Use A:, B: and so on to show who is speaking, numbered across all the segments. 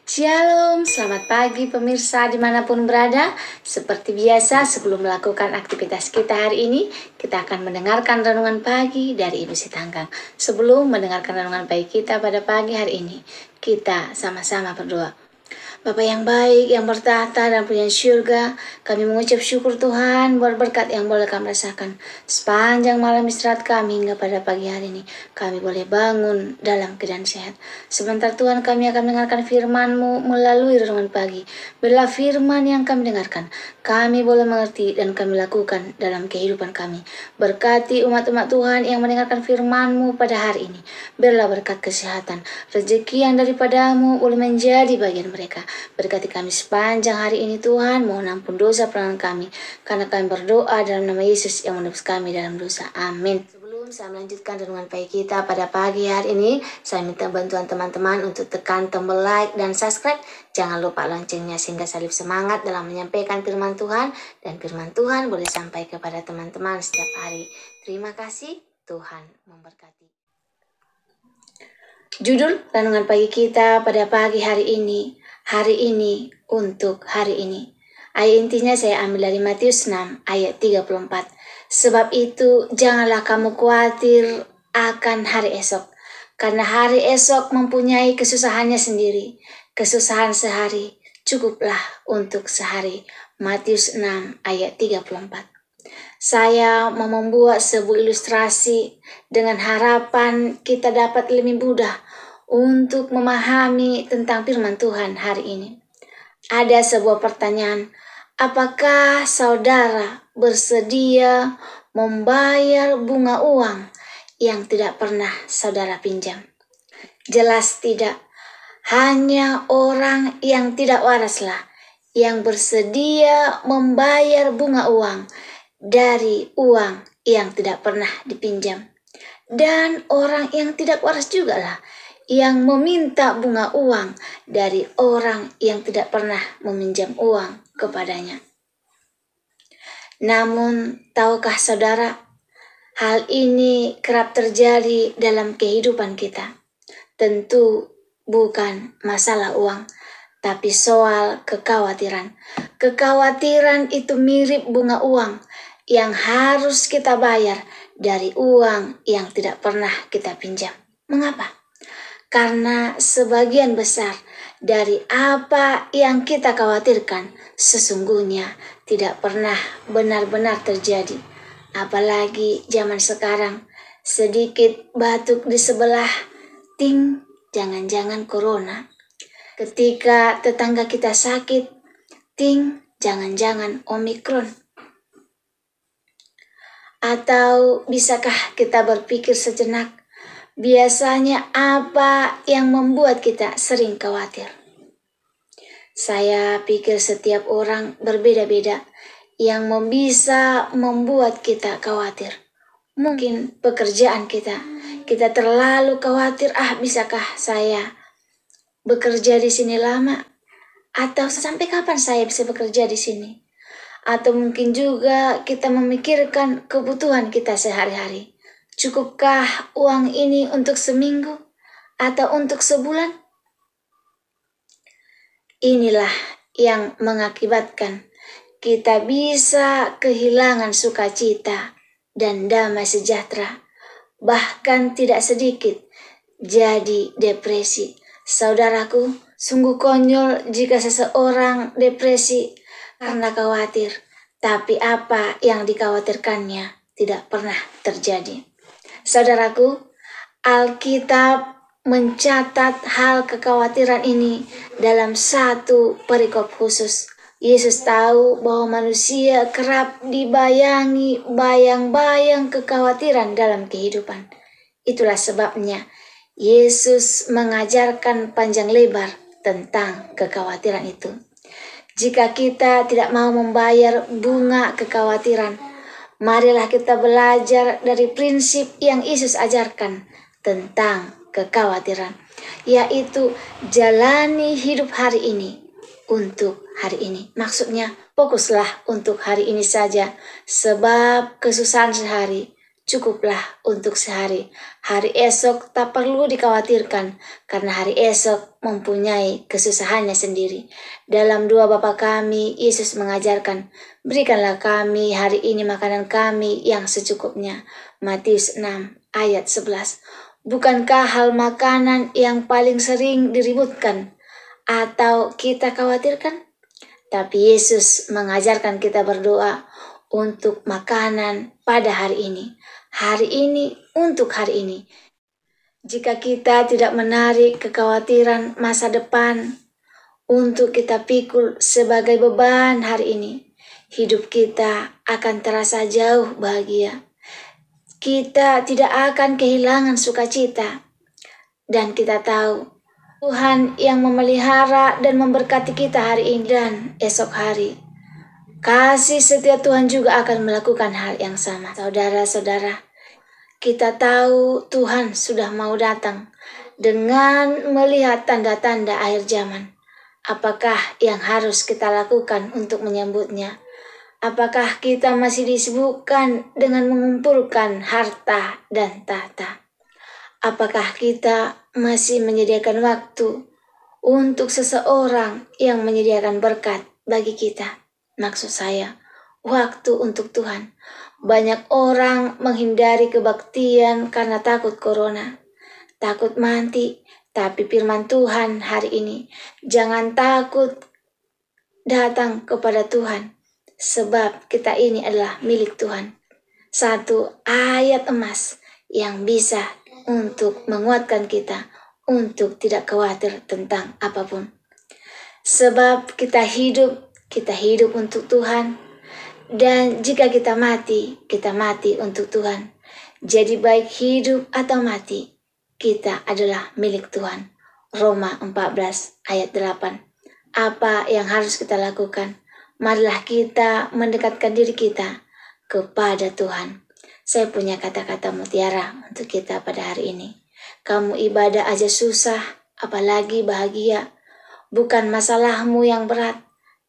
A: Shalom, selamat pagi pemirsa dimanapun berada. Seperti biasa sebelum melakukan aktivitas kita hari ini, kita akan mendengarkan renungan pagi dari Ibu Sitanggang. Sebelum mendengarkan renungan pagi kita pada pagi hari ini, kita sama-sama berdoa. Bapa yang baik, yang bertahta dan punya syurga, kami mengucap syukur Tuhan buat berkat yang boleh kami rasakan. Sepanjang malam istirahat kami hingga pada pagi hari ini, kami boleh bangun dalam keadaan sehat. Sebentar Tuhan kami akan mendengarkan firman-Mu melalui renungan pagi. Bila firman yang kami dengarkan, kami boleh mengerti dan kami lakukan dalam kehidupan kami. Berkati umat-umat Tuhan yang mendengarkan firman-Mu pada hari ini. Biarlah berkat kesehatan, rezeki yang daripadamu boleh menjadi bagian mereka. Berkati kami sepanjang hari ini Tuhan, mohon ampun dosa pelanggaran kami, karena kami berdoa dalam nama Yesus yang menebus kami dalam dosa. Amin. Sebelum saya melanjutkan renungan pagi kita pada pagi hari ini, saya minta bantuan teman-teman untuk tekan tombol like dan subscribe. Jangan lupa loncengnya sehingga saya lebih semangat dalam menyampaikan firman Tuhan, dan firman Tuhan boleh sampai kepada teman-teman setiap hari. Terima kasih, Tuhan memberkati. Judul renungan pagi kita pada pagi hari ini untuk hari ini. Ayat intinya saya ambil dari Matius 6 ayat 34. Sebab itu janganlah kamu khawatir akan hari esok, karena hari esok mempunyai kesusahannya sendiri. Kesusahan sehari cukuplah untuk sehari. Matius 6 ayat 34. Saya mau membuat sebuah ilustrasi dengan harapan kita dapat lebih mudah untuk memahami tentang firman Tuhan hari ini. Ada sebuah pertanyaan, apakah saudara bersedia membayar bunga uang yang tidak pernah saudara pinjam? Jelas tidak. Hanya orang yang tidak waraslah yang bersedia membayar bunga uang dari uang yang tidak pernah dipinjam. Dan orang yang tidak waras juga lah yang meminta bunga uang dari orang yang tidak pernah meminjam uang kepadanya. Namun, tahukah saudara, hal ini kerap terjadi dalam kehidupan kita. Tentu bukan masalah uang, tapi soal kekhawatiran. Kekhawatiran itu mirip bunga uang yang harus kita bayar dari uang yang tidak pernah kita pinjam. Mengapa? Karena sebagian besar dari apa yang kita khawatirkan sesungguhnya tidak pernah benar-benar terjadi. Apalagi zaman sekarang, sedikit batuk di sebelah, ting, jangan-jangan corona. Ketika tetangga kita sakit, ting, jangan-jangan Omikron. Atau bisakah kita berpikir sejenak, biasanya apa yang membuat kita sering khawatir? Saya pikir setiap orang berbeda-beda yang bisa membuat kita khawatir. Mungkin pekerjaan kita terlalu khawatir, bisakah saya bekerja di sini lama? Atau sampai kapan saya bisa bekerja di sini? Atau mungkin juga kita memikirkan kebutuhan kita sehari-hari. Cukupkah uang ini untuk seminggu atau untuk sebulan? Inilah yang mengakibatkan kita bisa kehilangan sukacita dan damai sejahtera. Bahkan tidak sedikit jadi depresi. Saudaraku, sungguh konyol jika seseorang depresi karena khawatir, tapi apa yang dikhawatirkannya tidak pernah terjadi. Saudaraku, Alkitab mencatat hal kekhawatiran ini dalam satu perikop khusus. Yesus tahu bahwa manusia kerap dibayangi bayang-bayang kekhawatiran dalam kehidupan. Itulah sebabnya Yesus mengajarkan panjang lebar tentang kekhawatiran itu. Jika kita tidak mau membayar bunga kekhawatiran, marilah kita belajar dari prinsip yang Yesus ajarkan tentang kekhawatiran, yaitu jalani hidup hari ini untuk hari ini. Maksudnya, fokuslah untuk hari ini saja, sebab kesusahan sehari cukuplah untuk sehari. Hari esok tak perlu dikhawatirkan, karena hari esok mempunyai kesusahannya sendiri. Dalam doa Bapa kami, Yesus mengajarkan, berikanlah kami hari ini makanan kami yang secukupnya. Matius 6 ayat 11. Bukankah hal makanan yang paling sering diributkan atau kita khawatirkan? Tapi Yesus mengajarkan kita berdoa untuk makanan pada hari ini. Hari ini untuk hari ini. Jika kita tidak menarik kekhawatiran masa depan untuk kita pikul sebagai beban hari ini, hidup kita akan terasa jauh bahagia. Kita tidak akan kehilangan sukacita. Dan kita tahu Tuhan yang memelihara dan memberkati kita hari ini dan esok hari. Kasih setia Tuhan juga akan melakukan hal yang sama. Saudara-saudara, kita tahu Tuhan sudah mau datang dengan melihat tanda-tanda akhir zaman. Apakah yang harus kita lakukan untuk menyambutnya? Apakah kita masih disibukkan dengan mengumpulkan harta dan tahta? Apakah kita masih menyediakan waktu untuk seseorang yang menyediakan berkat bagi kita? Maksud saya, waktu untuk Tuhan. Banyak orang menghindari kebaktian karena takut corona, takut mati. Tapi firman Tuhan hari ini, jangan takut datang kepada Tuhan, sebab kita ini adalah milik Tuhan. Satu ayat emas yang bisa untuk menguatkan kita untuk tidak khawatir tentang apapun. Sebab kita hidup untuk Tuhan. Dan jika kita mati untuk Tuhan. Jadi baik hidup atau mati, kita adalah milik Tuhan. Roma 14 ayat 8. Apa yang harus kita lakukan? Marilah kita mendekatkan diri kita kepada Tuhan. Saya punya kata-kata mutiara untuk kita pada hari ini. Kamu ibadah aja susah, apalagi bahagia. Bukan masalahmu yang berat,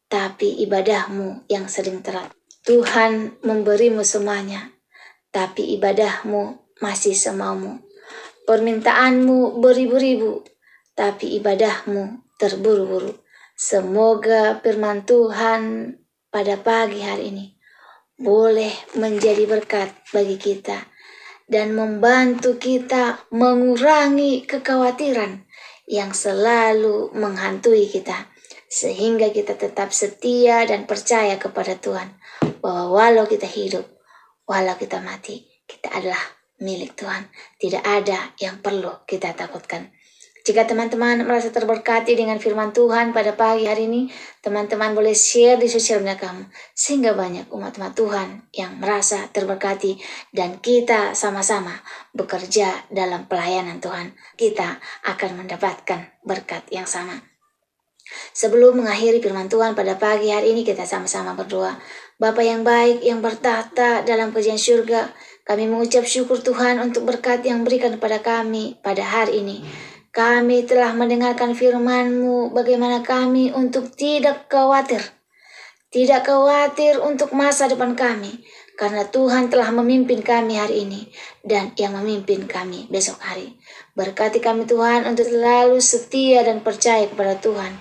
A: tapi ibadahmu yang sering terat. Tuhan memberimu semuanya, tapi ibadahmu masih semaumu. Permintaanmu beribu-ribu, tapi ibadahmu terburu-buru. Semoga firman Tuhan pada pagi hari ini boleh menjadi berkat bagi kita dan membantu kita mengurangi kekhawatiran yang selalu menghantui kita, sehingga kita tetap setia dan percaya kepada Tuhan bahwa walau kita hidup, walau kita mati, kita adalah milik Tuhan. Tidak ada yang perlu kita takutkan. Jika teman-teman merasa terberkati dengan firman Tuhan pada pagi hari ini, teman-teman boleh share di sosial media kamu, sehingga banyak umat-umat Tuhan yang merasa terberkati dan kita sama-sama bekerja dalam pelayanan Tuhan. Kita akan mendapatkan berkat yang sama. Sebelum mengakhiri firman Tuhan pada pagi hari ini, kita sama-sama berdoa. Bapa yang baik yang bertahta dalam kerajaan surga, kami mengucap syukur Tuhan untuk berkat yang berikan kepada kami pada hari ini. Kami telah mendengarkan firman-Mu, bagaimana kami untuk tidak khawatir. Tidak khawatir untuk masa depan kami, karena Tuhan telah memimpin kami hari ini, dan yang memimpin kami besok hari. Berkati kami Tuhan untuk selalu setia dan percaya kepada Tuhan,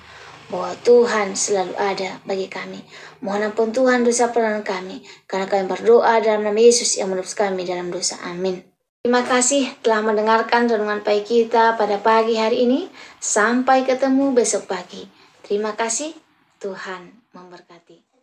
A: bahwa Tuhan selalu ada bagi kami. Mohon ampun Tuhan dosa peranan kami, karena kami berdoa dalam nama Yesus yang menebus kami dalam dosa. Amin. Terima kasih telah mendengarkan renungan pagi kita pada pagi hari ini. Sampai ketemu besok pagi. Terima kasih, Tuhan memberkati.